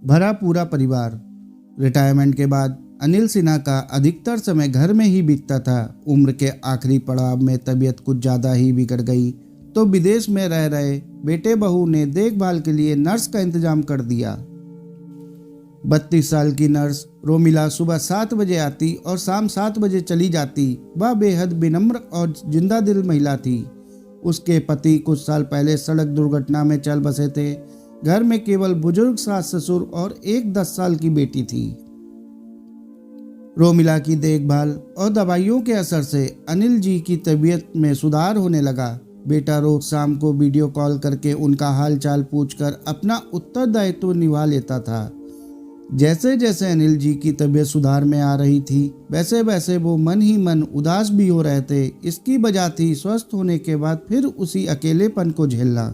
भरा पूरा परिवार। रिटायरमेंट के बाद अनिल सिन्हा का अधिकतर समय घर में ही बीतता था। उम्र के आखिरी पड़ाव में तबीयत कुछ ज़्यादा ही बिगड़ गई तो विदेश में रह रहे बेटे बहू ने देखभाल के लिए नर्स का इंतजाम कर दिया। 32 साल की नर्स रोमिला सुबह 7 बजे आती और शाम 7 बजे चली जाती। वह बेहद विनम्र और जिंदा दिल महिला थी। उसके पति कुछ साल पहले सड़क दुर्घटना में चल बसे थे। घर में केवल बुजुर्ग सास ससुर और एक 10 साल की बेटी थी। रोमिला की देखभाल और दवाइयों के असर से अनिल जी की तबीयत में सुधार होने लगा। बेटा रोज शाम को वीडियो कॉल करके उनका हाल चाल पूछकर अपना उत्तरदायित्व निभा लेता था। जैसे जैसे अनिल जी की तबीयत सुधार में आ रही थी वैसे वैसे वो मन ही मन उदास भी हो रहे थे। इसकी वजह थी स्वस्थ होने के बाद फिर उसी अकेलेपन को झेलना।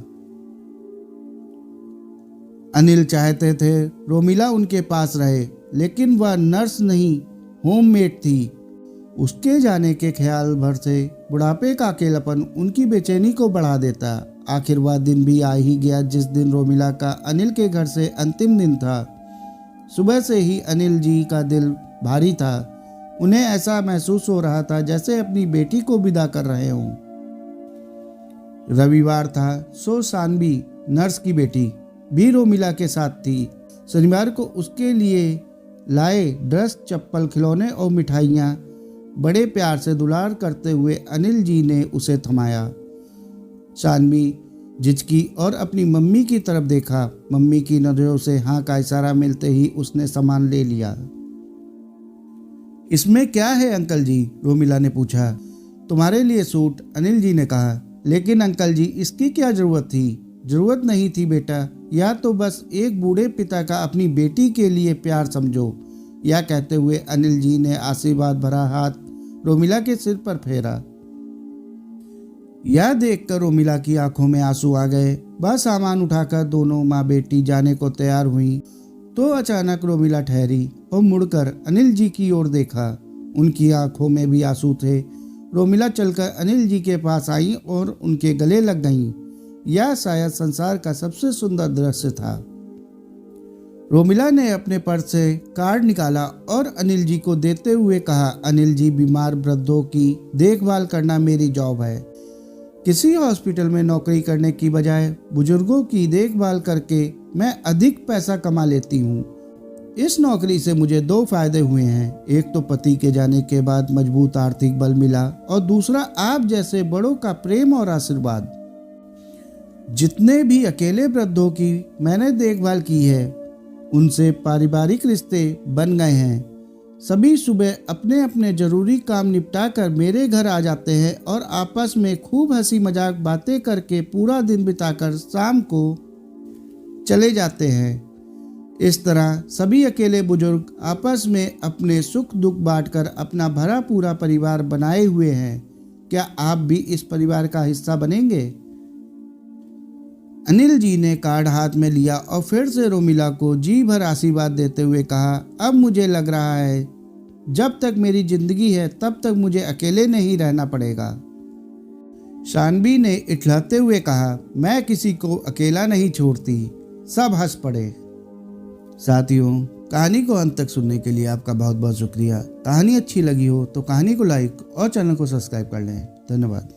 अनिल चाहते थे रोमिला उनके पास रहे, लेकिन वह नर्स नहीं होममेड थी। उसके जाने के ख्याल भर से बुढ़ापे का अकेलापन उनकी बेचैनी को बढ़ा देता। आखिर वह दिन भी आ ही गया जिस दिन रोमिला का अनिल के घर से अंतिम दिन था। सुबह से ही अनिल जी का दिल भारी था। उन्हें ऐसा महसूस हो रहा था जैसे अपनी बेटी को विदा कर रहे हों। रविवार था, सो सानवी नर्स की बेटी भी रोमिला के साथ थी। शनिवार को उसके लिए लाए ड्रेस, चप्पल, खिलौने और मिठाइयाँ बड़े प्यार से दुलार करते हुए अनिल जी ने उसे थमाया। सानवी झिझकी और अपनी मम्मी की तरफ देखा। मम्मी की नजरों से हाँ का इशारा मिलते ही उसने सामान ले लिया। इसमें क्या है अंकल जी? रोमिला ने पूछा। तुम्हारे लिए सूट, अनिल जी ने कहा। लेकिन अंकल जी, इसकी क्या जरूरत थी? जरूरत नहीं थी बेटा, या तो बस एक बूढ़े पिता का अपनी बेटी के लिए प्यार समझो। यह कहते हुए अनिल जी ने आशीर्वाद भरा हाथ रोमिला के सिर पर फेरा। यह देखकर रोमिला की आंखों में आंसू आ गए। वह सामान उठाकर दोनों माँ बेटी जाने को तैयार हुई तो अचानक रोमिला ठहरी और मुड़कर अनिल जी की ओर देखा। उनकी आंखों में भी आंसू थे। रोमिला चलकर अनिल जी के पास आई और उनके गले लग गईं। यह शायद संसार का सबसे सुंदर दृश्य था। रोमिला ने अपने पर्स से कार्ड निकाला और अनिल जी को देते हुए कहा, अनिल जी, बीमार वृद्धों की देखभाल करना मेरी जॉब है। किसी हॉस्पिटल में नौकरी करने की बजाय बुजुर्गों की देखभाल करके मैं अधिक पैसा कमा लेती हूँ। इस नौकरी से मुझे 2 फायदे हुए हैं। एक तो पति के जाने के बाद मजबूत आर्थिक बल मिला और दूसरा आप जैसे बड़ों का प्रेम और आशीर्वाद। जितने भी अकेले वृद्धों की मैंने देखभाल की है उनसे पारिवारिक रिश्ते बन गए हैं। सभी सुबह अपने अपने जरूरी काम निपटा कर मेरे घर आ जाते हैं और आपस में खूब हंसी मजाक बातें करके पूरा दिन बिताकर शाम को चले जाते हैं। इस तरह सभी अकेले बुजुर्ग आपस में अपने सुख दुख बांटकर अपना भरा पूरा परिवार बनाए हुए हैं। क्या आप भी इस परिवार का हिस्सा बनेंगे? अनिल जी ने कार्ड हाथ में लिया और फिर से रोमिला को जी भर आशीर्वाद देते हुए कहा, अब मुझे लग रहा है जब तक मेरी जिंदगी है तब तक मुझे अकेले नहीं रहना पड़ेगा। सानवी ने इठलाते हुए कहा, मैं किसी को अकेला नहीं छोड़ती। सब हंस पड़े। साथियों, कहानी को अंत तक सुनने के लिए आपका बहुत बहुत शुक्रिया। कहानी अच्छी लगी हो तो कहानी को लाइक और चैनल को सब्सक्राइब कर लें। धन्यवाद।